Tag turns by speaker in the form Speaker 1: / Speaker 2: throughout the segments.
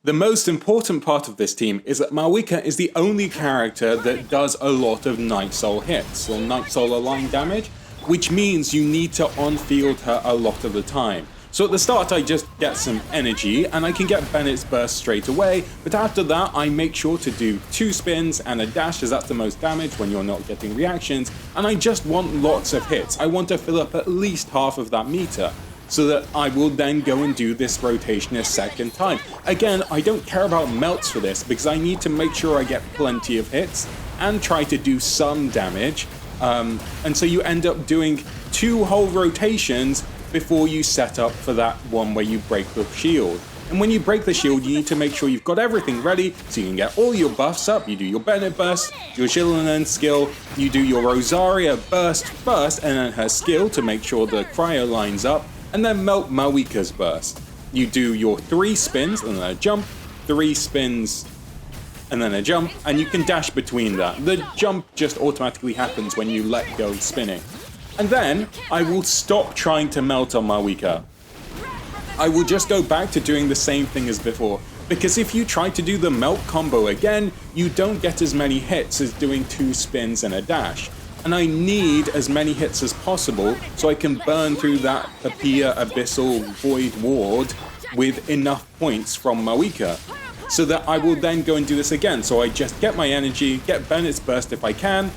Speaker 1: The most important part of this team is that Malwika is the only character that does a lot of Night Soul hits, or Night Soul align damage, which means you need to on-field her a lot of the time. So at the start I just get some energy and I can get Bennett's burst straight away, but after that I make sure to do 2 spins and a dash, as that's the most damage when you're not getting reactions, and I just want lots of hits. I want to fill up at least half of that meter, so that I will then go and do this rotation a second time. Again, I don't care about melts for this because I need to make sure I get plenty of hits and try to do some damage. And so you end up doing 2 whole rotations before you set up for that one where you break the shield. And when you break the shield, you need to make sure you've got everything ready so you can get all your buffs up. You do your Bennett burst, your Xilonen skill, you do your Rosaria burst first, and then her skill to make sure the cryo lines up, and then melt Malwika's burst. You do your 3 spins and then a jump, 3 spins and then a jump, and you can dash between that. The jump just automatically happens when you let go spinning. And then I will stop trying to melt on Malwika. I will just go back to doing the same thing as before, because if you try to do the melt combo again, you don't get as many hits as doing 2 spins and a dash. And I need as many hits as possible so I can burn through that Papilla Abyssal Void Ward with enough points from Malwika, so that I will then go and do this again. So I just get my energy, get Bennett's burst if I can,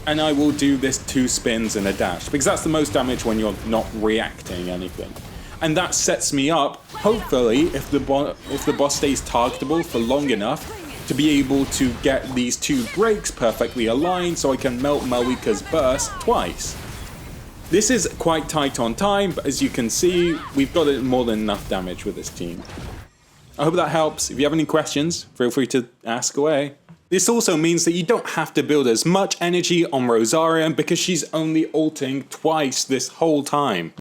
Speaker 1: and I will do this 2 spins and a dash, because that's the most damage when you're not reacting anything. And that sets me up, hopefully, if the boss stays targetable for long enough, to be able to get these 2 breaks perfectly aligned so I can melt Malwika's burst twice. This is quite tight on time, but as you can see, we've got more than enough damage with this team. I hope that helps. If you have any questions, feel free to ask away. This also means that you don't have to build as much energy on Rosaria because she's only ulting twice this whole time.